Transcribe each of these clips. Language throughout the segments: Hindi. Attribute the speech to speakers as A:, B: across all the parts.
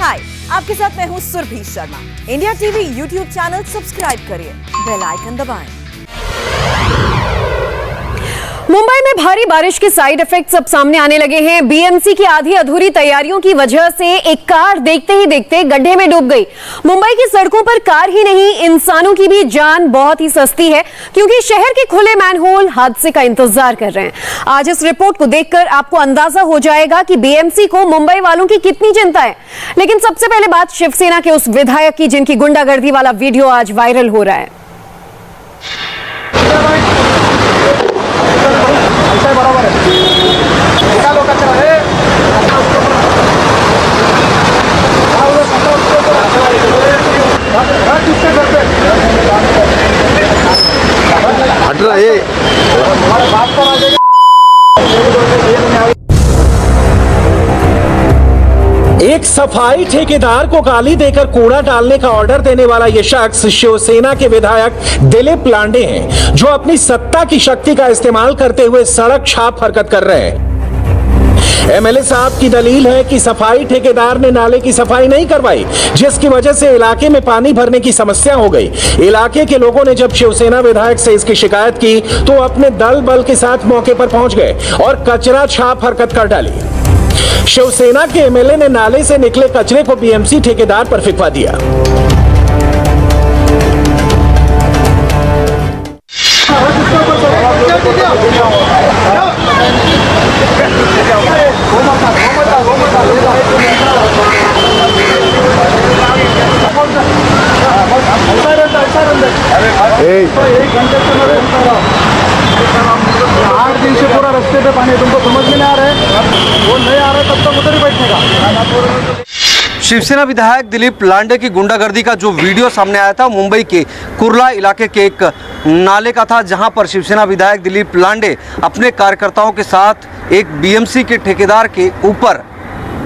A: हाय, आपके साथ मैं हूँ Surabhi Sharma. India TV YouTube channel subscribe करिए, बेल आइकन दबाएं।
B: मुंबई में भारी बारिश के साइड इफेक्ट्स अब सामने आने लगे हैं। बीएमसी की आधी अधूरी तैयारियों की वजह से एक कार देखते ही देखते गड्ढे में डूब गई। मुंबई की सड़कों पर कार ही नहीं, इंसानों की भी जान बहुत ही सस्ती है, क्योंकि शहर के खुले मैनहोल हादसे का इंतजार कर रहे हैं। आज इस रिपोर्ट को देखकर आपको अंदाजा हो जाएगा कि बीएमसी को मुंबई वालों की कितनी चिंता है। लेकिन सबसे पहले बात शिवसेना के उस विधायक की जिनकी गुंडागर्दी वाला वीडियो आज वायरल हो रहा है।
C: बरोबर है, निकालो कचरा है। हट रहा है बात करा देगा।
D: एक सफाई ठेकेदार को गाली देकर कूड़ा डालने का ऑर्डर देने वाला यह शख्स शिवसेना के विधायक दिलीप लांडे हैं, जो अपनी सत्ता की शक्ति का इस्तेमाल करते हुए सड़क छाप हरकत कर रहे हैं। एमएलए साहब की दलील है कि सफाई ठेकेदार ने नाले की सफाई नहीं करवाई, जिसकी वजह से इलाके में पानी भरने की समस्या हो गई। इलाके के लोगों ने जब शिवसेना विधायक से इसकी शिकायत की तो अपने दल बल के साथ मौके पर पहुंच गए और कचरा छाप हरकत कर डाली। शिवसेना के एमएलए ने नाले से निकले कचरे को बीएमसी ठेकेदार पर फेंकवा दिया।
C: आठ दिन से पूरा रास्ते पे पानी, तुमको समझ में नहीं आ रहा है? वो नहीं आ रहा तब तक उधर ही बैठने का।
E: शिवसेना विधायक दिलीप लांडे की गुंडागर्दी का जो वीडियो सामने आया था मुंबई के कुर्ला इलाके के एक नाले का था, जहां पर शिवसेना विधायक दिलीप लांडे अपने कार्यकर्ताओं के साथ एक बीएमसी के ठेकेदार के ऊपर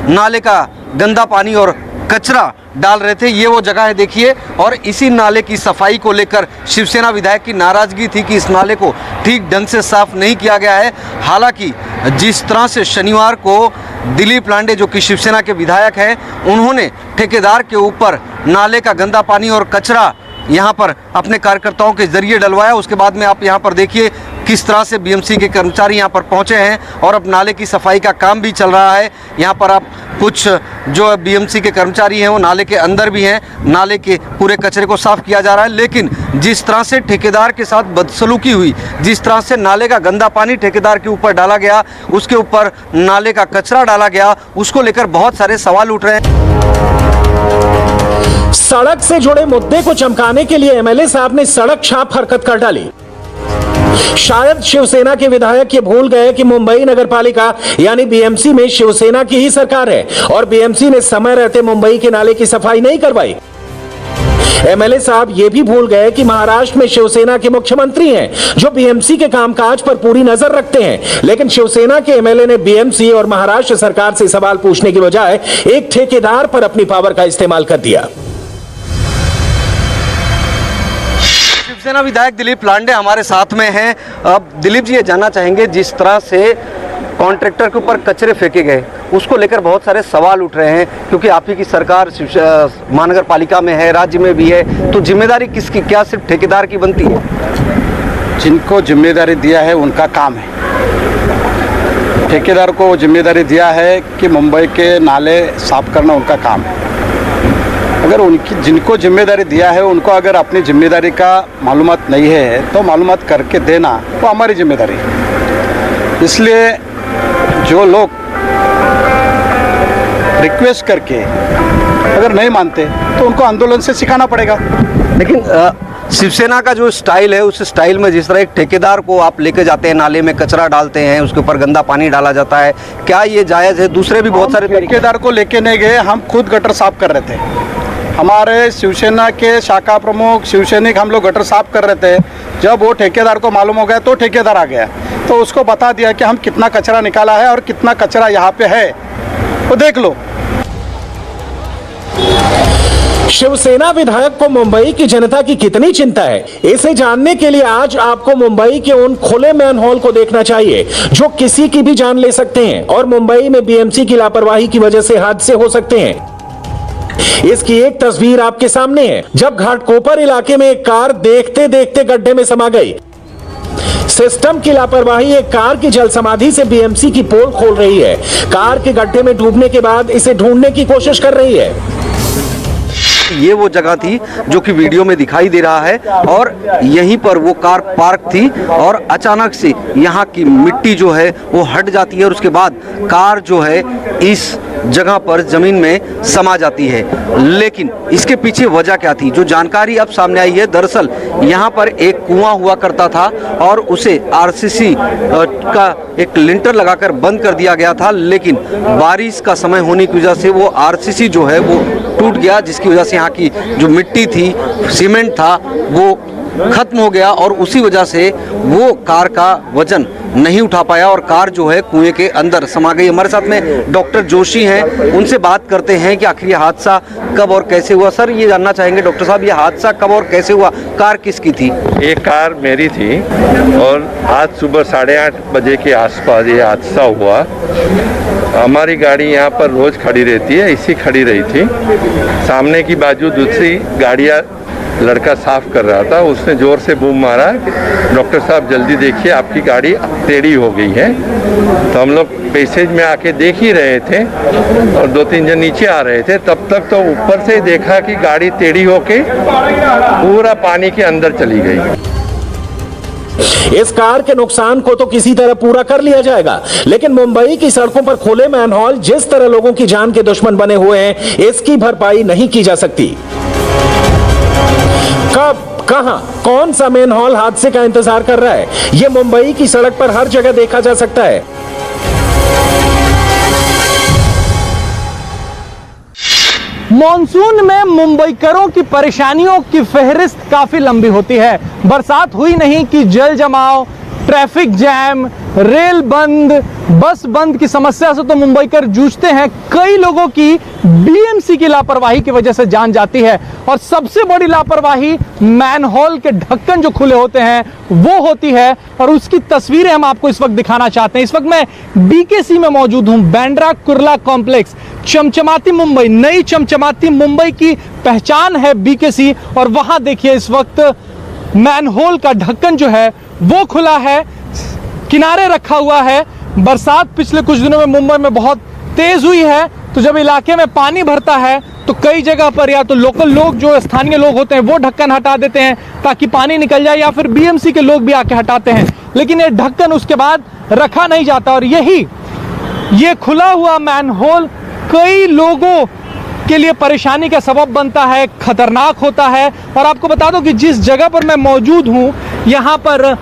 E: नाले का गंदा पानी और कचरा डाल रहे थे। ये वो जगह है, देखिए। और इसी नाले की सफाई को लेकर शिवसेना विधायक की नाराजगी थी कि इस नाले को ठीक ढंग से साफ नहीं किया गया है। हालांकि जिस तरह से शनिवार को दिलीप लांडे, जो कि शिवसेना के विधायक हैं, उन्होंने ठेकेदार के ऊपर नाले का गंदा पानी और कचरा यहाँ पर अपने कार्यकर्ताओं के जरिए डलवाया, उसके बाद में आप यहाँ पर देखिए किस तरह से बीएमसी के कर्मचारी यहाँ पर पहुँचे हैं और अब नाले की सफाई का काम भी चल रहा है। यहाँ पर आप कुछ जो बीएमसी के कर्मचारी हैं वो नाले के अंदर भी हैं, नाले के पूरे कचरे को साफ किया जा रहा है। लेकिन जिस तरह से ठेकेदार के साथ बदसलूकी हुई, जिस तरह से नाले का गंदा पानी ठेकेदार के ऊपर डाला गया, उसके ऊपर नाले का कचरा डाला गया, उसको लेकर बहुत सारे सवाल उठ रहे हैं।
D: सड़क से जुड़े मुद्दे को चमकाने के लिए एमएलए साहब ने सड़क छाप हरकत कर डाली। शायद शिवसेना के विधायक ये भूल गए कि मुंबई नगरपालिका यानी बीएमसी में शिवसेना की ही सरकार है और बीएमसी ने समय रहते मुंबई के नाले की सफाई नहीं करवाई। एमएलए साहब ये भी भूल गए कि महाराष्ट्र में शिवसेना के मुख्यमंत्री हैं, जो बीएमसी के कामकाज पर पूरी नजर रखते हैं। लेकिन शिवसेना के एमएलए ने बीएमसी और महाराष्ट्र सरकार से सवाल पूछने की बजाय एक ठेकेदार पर अपनी पावर का इस्तेमाल कर दिया।
E: शिवसेना विधायक दिलीप लांडे हमारे साथ में हैं। अब दिलीप जी, ये जानना चाहेंगे, जिस तरह से कॉन्ट्रैक्टर के ऊपर कचरे फेंके गए, उसको लेकर बहुत सारे सवाल उठ रहे हैं, क्योंकि आप ही की सरकार महानगर पालिका में है, राज्य में भी है, तो जिम्मेदारी किसकी? क्या सिर्फ ठेकेदार की बनती है?
C: जिनको जिम्मेदारी दिया है उनका काम है। ठेकेदार को जिम्मेदारी दिया है कि मुंबई के नाले साफ करना उनका काम है। अगर जिनको जिम्मेदारी दिया है उनको अगर अपनी जिम्मेदारी का मालूमात नहीं है तो मालूमात करके देना वो हमारी जिम्मेदारी है। इसलिए जो लोग रिक्वेस्ट करके अगर नहीं मानते तो उनको आंदोलन से सिखाना पड़ेगा।
E: लेकिन शिवसेना का जो स्टाइल है, उस स्टाइल में जिस तरह एक ठेकेदार को आप लेके जाते हैं, नाले में कचरा डालते हैं, उसके ऊपर गंदा पानी डाला जाता है, क्या ये जायज़ है? दूसरे भी बहुत सारे
C: ठेकेदार को लेके नहीं गए, हम खुद गटर साफ कर रहे थे। हमारे शिवसेना के शाखा प्रमुख शिवसैनिक हम लोग गटर साफ कर रहे थे। जब वो ठेकेदार को मालूम हो गया तो ठेकेदार आ गया, तो उसको बता दिया कि हम कितना कचरा निकाला है और कितना कचरा यहाँ पे है, वो देख लो।
D: शिवसेना विधायक को मुंबई की जनता की कितनी चिंता है, इसे जानने के लिए आज आपको मुंबई के उन खुले मैनहोल को देखना चाहिए जो किसी की भी जान ले सकते हैं और मुंबई में बीएमसी की लापरवाही की वजह से हादसे हो सकते हैं। इसकी एक तस्वीर आपके सामने है, जब घाटकोपर इलाके में एक कार देखते देखते गड्ढे में समा गई। सिस्टम की लापरवाही एक कार की जल समाधि से बीएमसी की पोल खोल रही है। कार के गड्ढे में डूबने के बाद इसे ढूंढने की कोशिश कर रही है।
E: ये वो जगह थी जो कि वीडियो में दिखाई दे रहा है और यहीं पर वो कार पार्क थी और अचानक से यहाँ की मिट्टी जो है वो हट जाती है और उसके बाद कार जो है इस जगह पर जमीन में समा जाती है। लेकिन इसके पीछे वजह क्या थी, जो जानकारी अब सामने आई है, दरअसल यहाँ पर एक कुआं हुआ करता था और उसे आरसीसी का एक लिंटर लगाकर बंद कर दिया गया था, लेकिन बारिश का समय होने की वजह से वो आरसीसी जो है वो टूट गया, जिसकी वजह से यहाँ की जो मिट्टी थी, सीमेंट था, वो खत्म हो गया और उसी वजह से वो कार का वजन नहीं उठा पाया और कार जो है कुएं के अंदर समा गई। हमारे साथ में डॉक्टर जोशी हैं, उनसे बात करते हैं कि आखिर ये हादसा कब और कैसे हुआ। सर, ये जानना चाहेंगे डॉक्टर साहब, ये हादसा कब और कैसे हुआ, कार किसकी थी?
F: ये कार मेरी थी और आज सुबह 8:30 बजे के आसपास ये हादसा हुआ। हमारी गाड़ी यहाँ पर रोज खड़ी रहती है, इसी खड़ी रही थी। सामने की बाजू दूसरी गाड़ियाँ लड़का साफ कर रहा था, उसने जोर से बूम मारा, डॉक्टर साहब जल्दी देखिए आपकी गाड़ी टेढ़ी हो गई है। तो हम लोग पैसेज में आके देख ही रहे थे और 2-3 जन नीचे आ रहे थे, तब तक तो ऊपर से देखा कि गाड़ी टेढ़ी होके पूरा पानी के अंदर चली गई।
D: इस कार के नुकसान को तो किसी तरह पूरा कर लिया जाएगा, लेकिन मुंबई की सड़कों पर खुले मैनहोल जिस तरह लोगों की जान के दुश्मन बने हुए हैं, इसकी भरपाई नहीं की जा सकती। कब, कहां, कौन सा मैनहोल हादसे का इंतजार कर रहा है, यह मुंबई की सड़क पर हर जगह देखा जा सकता है।
G: मॉनसून में मुंबईकरों की परेशानियों की फहरिस्त काफी लंबी होती है। बरसात हुई नहीं कि जल जमाव, ट्रैफिक जैम, रेल बंद, बस बंद की समस्या से तो मुंबईकर जूझते हैं। कई लोगों की बीएमसी की लापरवाही की वजह से जान जाती है और सबसे बड़ी लापरवाही मैनहोल के ढक्कन जो खुले होते हैं वो होती है और उसकी तस्वीरें हम आपको इस वक्त दिखाना चाहते हैं। इस वक्त मैं बीकेसी में मौजूद हूं, बांद्रा कुर्ला कॉम्प्लेक्स। चमचमाती मुंबई, नई चमचमाती मुंबई की पहचान है बीकेसी और वहां देखिए इस वक्त मैनहोल का ढक्कन जो है वो खुला है, किनारे रखा हुआ है। बरसात पिछले कुछ दिनों में मुंबई में बहुत तेज हुई है, तो जब इलाके में पानी भरता है तो कई जगह पर या तो लोकल लोग जो स्थानीय लोग होते हैं वो ढक्कन हटा देते हैं ताकि पानी निकल जाए, या फिर बीएमसी के लोग भी आके हटाते हैं, लेकिन ये ढक्कन उसके बाद रखा नहीं जाता। और ये खुला हुआ मैनहोल कई लोगों के लिए परेशानी का सबब बनता है, खतरनाक होता है। और आपको बता दो कि जिस जगह पर मैं मौजूद हूं यहाँ पर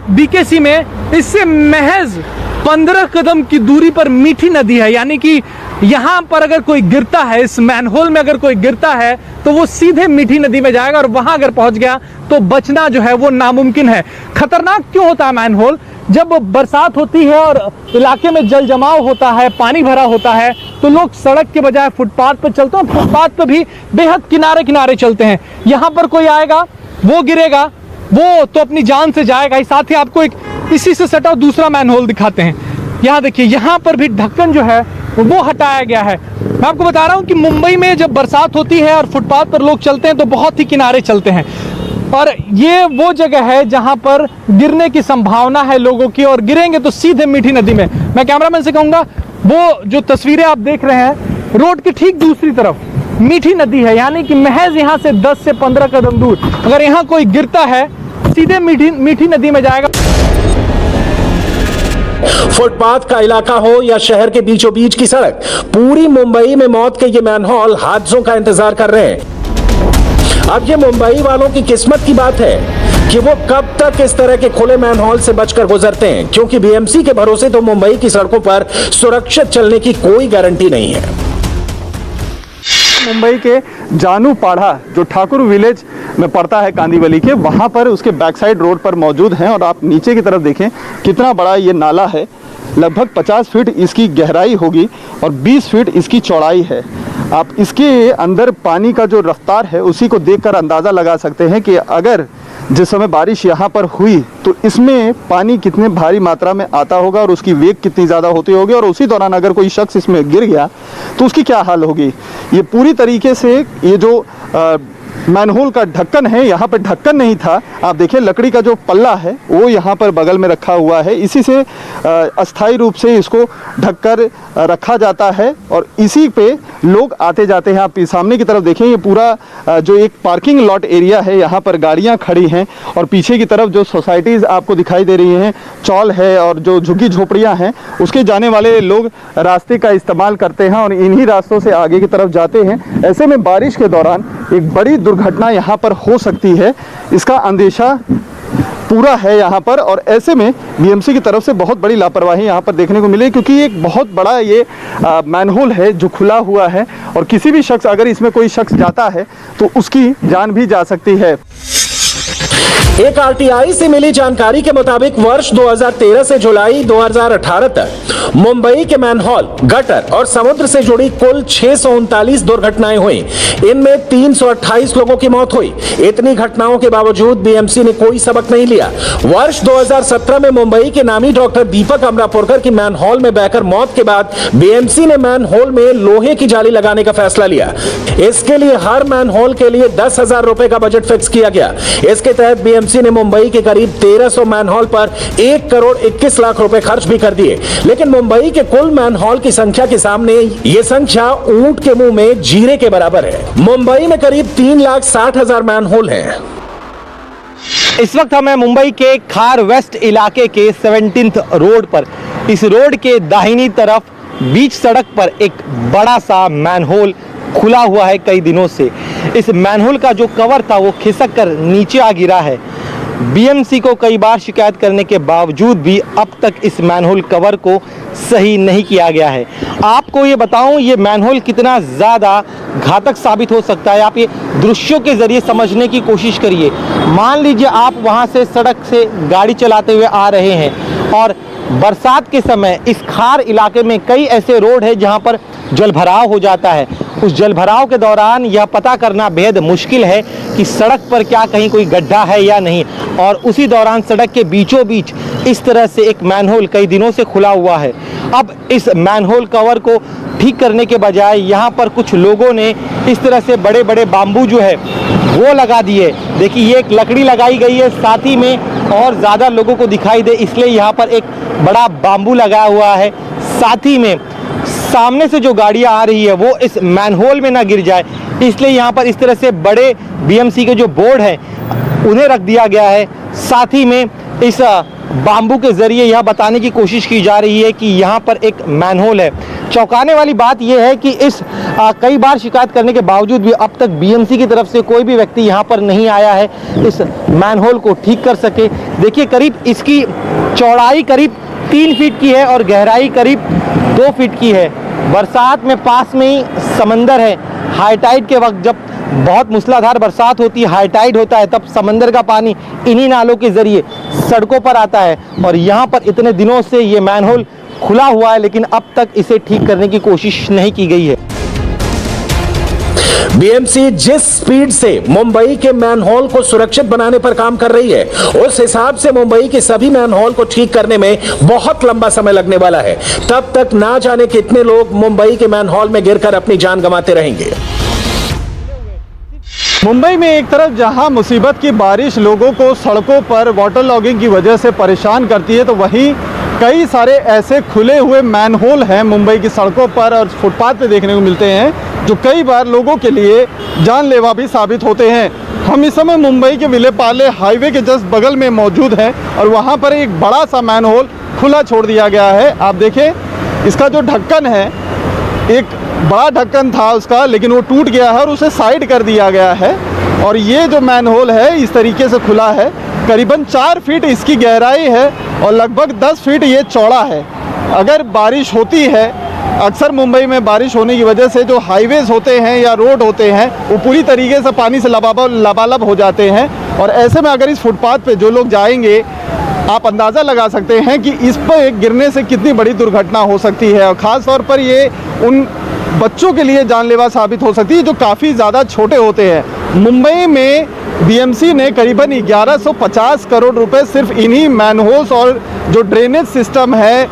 G: बीकेसी में, इससे महज 15 कदम की दूरी पर मीठी नदी है, यानी कि यहाँ पर अगर कोई गिरता है, इस मैनहोल में अगर कोई गिरता है तो वो सीधे मीठी नदी में जाएगा और वहां अगर पहुंच गया तो बचना जो है वो नामुमकिन है। खतरनाक क्यों होता है मैनहोल? जब बरसात होती है और इलाके में जल जमाव होता है, पानी भरा होता है, तो लोग सड़क के बजाय फुटपाथ पर चलते हैं। फुटपाथ पर भी बेहद किनारे किनारे चलते हैं। यहाँ पर कोई आएगा, वो गिरेगा, वो तो अपनी जान से जाएगा ही। साथ ही आपको एक इसी से सटा दूसरा मैनहोल दिखाते हैं। यहाँ देखिए, यहाँ पर भी ढक्कन जो है वो हटाया गया है। मैं आपको बता रहा हूँ कि मुंबई में जब बरसात होती है और फुटपाथ पर लोग चलते हैं तो बहुत ही किनारे चलते हैं और ये वो जगह है जहां पर गिरने की संभावना है लोगों की, और गिरेंगे तो सीधे मीठी नदी में। मैं कैमरामैन से कहूंगा, वो जो तस्वीरें आप देख रहे हैं, रोड की ठीक दूसरी तरफ मीठी नदी है, यानी कि महज यहां से 10 से 15 कदम दूर अगर यहां कोई गिरता है सीधे मीठी नदी में जाएगा।
D: फुटपाथ का इलाका हो या शहर के बीचों बीच की सड़क, पूरी मुंबई में मौत के ये मैनहोल हादसों का इंतजार कर रहे हैं। अब ये मुंबई वालों की किस्मत की बात है कि वो कब तक इस तरह के खुले मैनहोल से बचकर गुजरते हैं, क्योंकि बीएमसी के भरोसे तो मुंबई की सड़कों पर सुरक्षित चलने की कोई गारंटी नहीं है।
H: मुंबई के जानू पाढ़ा जो ठाकुर विलेज में पड़ता है कांदीवली के, वहाँ पर उसके बैक साइड रोड पर मौजूद हैं और आप नीचे की तरफ देखें कितना बड़ा ये नाला है। लगभग 50 फीट इसकी गहराई होगी और 20 फीट इसकी चौड़ाई है। आप इसके अंदर पानी का जो रफ्तार है उसी को देखकर अंदाज़ा लगा सकते हैं कि अगर जिस समय बारिश यहाँ पर हुई तो इसमें पानी कितने भारी मात्रा में आता होगा और उसकी वेग कितनी ज़्यादा होती होगी, और उसी दौरान अगर कोई शख्स इसमें गिर गया तो उसकी क्या हाल होगी। ये पूरी तरीके से ये जो मैनहोल का ढक्कन है, यहाँ पर ढक्कन नहीं था, आप देखिए लकड़ी का जो पल्ला है वो यहाँ पर बगल में रखा हुआ है, इसी से अस्थायी रूप से इसको ढककर रखा जाता है और इसी पे लोग आते जाते हैं। आप सामने की तरफ देखें, ये पूरा जो एक पार्किंग लॉट एरिया है, यहाँ पर गाड़ियाँ खड़ी हैं और पीछे की तरफ जो सोसाइटीज़ आपको दिखाई दे रही हैं, चौल है और जो झुग्गी झोपड़ियाँ हैं, उसके जाने वाले लोग रास्ते का इस्तेमाल करते हैं और इन्हीं रास्तों से आगे की तरफ जाते हैं। ऐसे में बारिश के दौरान एक बड़ी दुर्घटना यहाँ पर हो सकती है, इसका अंदेशा पूरा है यहाँ पर। और ऐसे में बीएमसी की तरफ से बहुत बड़ी लापरवाही यहाँ पर देखने को मिली, क्योंकि एक बहुत बड़ा ये मैनहोल है जो खुला हुआ है और किसी भी शख्स, अगर इसमें कोई शख्स जाता है तो उसकी जान भी जा सकती है।
D: एक आरटीआई से मिली जानकारी के मुताबिक वर्ष 2013 से जुलाई 2018 तक मुंबई के मैनहोल, गटर और समुद्र से जुड़ी कुल 639 दुर्घटनाएं हुई। इनमें 328 लोगों की मौत हुई। इतनी घटनाओं के बावजूद बीएमसी ने कोई सबक नहीं लिया। वर्ष 2017 में मुंबई के नामी डॉक्टर दीपक अमरापुरकर की मैनहोल में बहकर मौत के बाद बीएमसी ने मैनहोल में लोहे की जाली लगाने का फैसला लिया। इसके लिए हर मैनहोल के लिए 10,000 रुपए का बजट फिक्स किया गया। इसके तहत बीएमसी ने मुंबई के करीब 1300 मैनहोल पर 1 करोड़ 21 लाख रुपए खर्च भी कर दिए। लेकिन मुंबई के कुल मैनहोल की संख्या के सामने यह संख्या ऊंट के मुंह में जीरे के बराबर है। मुंबई में करीब 3,60,000 मैनहोल हैं।
G: इस वक्त हमें मुंबई के खार वेस्ट इलाके के 17th रोड पर, इस रोड के दाहिनी तरफ बीच सड़क पर एक बड़ा सा मैनहोल खुला हुआ है कई दिनों से। इस मैनहोल का जो कवर था वो खिसक कर नीचे आ गिरा है। बीएमसी को कई बार शिकायत करने के बावजूद भी अब तक इस मैनहोल कवर को सही नहीं किया गया है। आपको ये बताऊं, ये मैनहोल कितना ज़्यादा घातक साबित हो सकता है, आप ये दृश्यों के ज़रिए समझने की कोशिश करिए। मान लीजिए आप वहाँ से सड़क से गाड़ी चलाते हुए आ रहे हैं और बरसात के समय इस खार इलाके में कई ऐसे रोड है जहाँ पर जलभराव हो जाता है। उस जलभराव के दौरान यह पता करना बेहद मुश्किल है कि सड़क पर क्या कहीं कोई गड्ढा है या नहीं, और उसी दौरान सड़क के बीचों बीच इस तरह से एक मैनहोल कई दिनों से खुला हुआ है। अब इस मैनहोल कवर को ठीक करने के बजाय यहाँ पर कुछ लोगों ने इस तरह से बड़े बड़े बाम्बू जो है वो लगा दिए। देखिए, ये एक लकड़ी लगाई गई है, साथ ही में और ज़्यादा लोगों को दिखाई दे इसलिए यहाँ पर एक बड़ा बाम्बू लगा हुआ है। साथ ही में सामने से जो गाड़ियाँ आ रही है वो इस मैनहोल में ना गिर जाए, इसलिए यहाँ पर इस तरह से बड़े बीएमसी के जो बोर्ड हैं उन्हें रख दिया गया है। साथ ही में इस बाम्बू के ज़रिए यह बताने की कोशिश की जा रही है कि यहाँ पर एक मैनहोल है। चौंकाने वाली बात यह है कि इस कई बार शिकायत करने के बावजूद भी अब तक बीएमसी की तरफ से कोई भी व्यक्ति यहाँ पर नहीं आया है इस मैनहोल को ठीक कर सके। देखिए, करीब इसकी चौड़ाई करीब 3 फीट की है और गहराई करीब 2 फीट की है। बरसात में पास में ही समंदर है। हाई टाइड के वक्त जब बहुत मूसलाधार बरसात होती है, हाई टाइड होता है, तब समंदर का पानी इन्हीं नालों के ज़रिए सड़कों पर आता है और यहाँ पर इतने दिनों से ये मैनहोल खुला हुआ है, लेकिन अब तक इसे ठीक करने की कोशिश नहीं की गई है।
D: बीएमसी जिस स्पीड से मुंबई के मैनहोल को सुरक्षित बनाने पर काम कर रही है, उस हिसाब से मुंबई के सभी मैनहोल को ठीक करने में बहुत लंबा समय लगने वाला है। तब तक ना जाने कितने लोग मुंबई के मैनहोल में गिरकर अपनी जान गंवाते रहेंगे।
H: मुंबई में एक तरफ जहां मुसीबत की बारिश लोगों को सड़कों पर वाटर लॉगिंग की वजह से परेशान करती है, तो वहीं कई सारे ऐसे खुले हुए मैनहोल हैं मुंबई की सड़कों पर और फुटपाथ पे देखने को मिलते हैं जो कई बार लोगों के लिए जानलेवा भी साबित होते हैं। हम इस समय मुंबई के विलेपार्ले हाईवे के जस्ट बगल में मौजूद हैं और वहाँ पर एक बड़ा सा मैनहोल खुला छोड़ दिया गया है। आप देखें, इसका जो ढक्कन है, एक बड़ा ढक्कन था उसका, लेकिन वो टूट गया है और उसे साइड कर दिया गया है। और ये जो मैनहोल है इस तरीके से खुला है, करीबन 4 फीट इसकी गहराई है और लगभग 10 फीट ये चौड़ा है। अगर बारिश होती है, अक्सर मुंबई में बारिश होने की वजह से जो हाईवेज होते हैं या रोड होते हैं वो पूरी तरीके से पानी से लबालब हो जाते हैं और ऐसे में अगर इस फुटपाथ पे जो लोग जाएंगे आप अंदाज़ा लगा सकते हैं कि इस पर गिरने से कितनी बड़ी दुर्घटना हो सकती है। और ख़ास तौर पर ये उन बच्चों के लिए जानलेवा साबित हो सकती है जो काफ़ी ज़्यादा छोटे होते हैं। मुंबई में बीएमसी ने करीबन 1150 करोड़ रुपए सिर्फ इन्हीं मैनहोल्स और जो ड्रेनेज सिस्टम है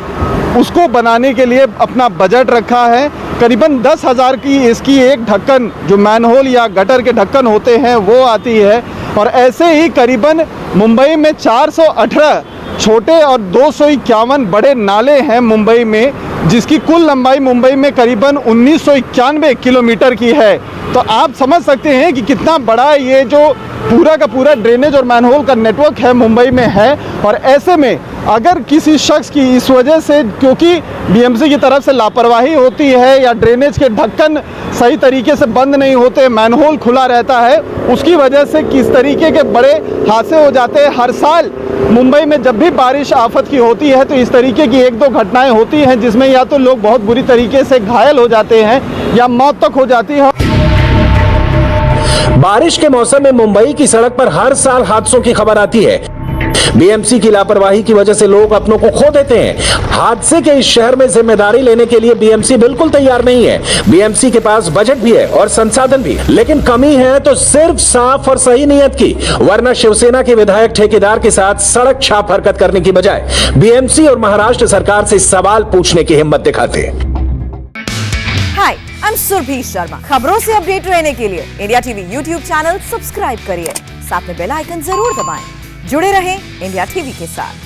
H: उसको बनाने के लिए अपना बजट रखा है। करीबन 10,000 की इसकी एक ढक्कन जो मैनहोल या गटर के ढक्कन होते हैं वो आती है। और ऐसे ही करीबन मुंबई में 418 छोटे और 251 बड़े नाले हैं मुंबई में, जिसकी कुल लंबाई मुंबई में करीबन 1991 किलोमीटर की है। तो आप समझ सकते हैं कि कितना बड़ा ये जो पूरा का पूरा ड्रेनेज और मैनहोल का नेटवर्क है मुंबई में है। और ऐसे में अगर किसी शख्स की इस वजह से, क्योंकि बीएमसी की तरफ से लापरवाही होती है या ड्रेनेज के ढक्कन सही तरीके से बंद नहीं होते, मैनहोल खुला रहता है, उसकी वजह से किस तरीके के बड़े हादसे हो जाते हैं। हर साल मुंबई में जब भी बारिश आफत की होती है तो इस तरीके की 1-2 घटनाएं होती हैं जिसमें या तो लोग बहुत बुरी तरीके से घायल हो जाते हैं या मौत तक हो जाती है।
D: बारिश के मौसम में मुंबई की सड़क पर हर साल हादसों की खबर आती है। बीएमसी की लापरवाही की वजह से लोग अपनों को खो देते हैं। हादसे के इस शहर में जिम्मेदारी लेने के लिए बीएमसी बिल्कुल तैयार नहीं है। बीएमसी के पास बजट भी है और संसाधन भी, लेकिन कमी है तो सिर्फ साफ और सही नीयत की। वरना शिवसेना के विधायक ठेकेदार के साथ सड़क छाप हरकत करने की बजाय बीएमसी और महाराष्ट्र सरकार से सवाल पूछने की हिम्मत दिखाते हैं।
A: हाय, आई एम सुरभि शर्मा। खबरों से अपडेट रहने के लिए India TV YouTube channel subscribe करिए, साथ में बेल आइकन जरूर दबाएं। जुड़े रहें इंडिया टीवी के साथ।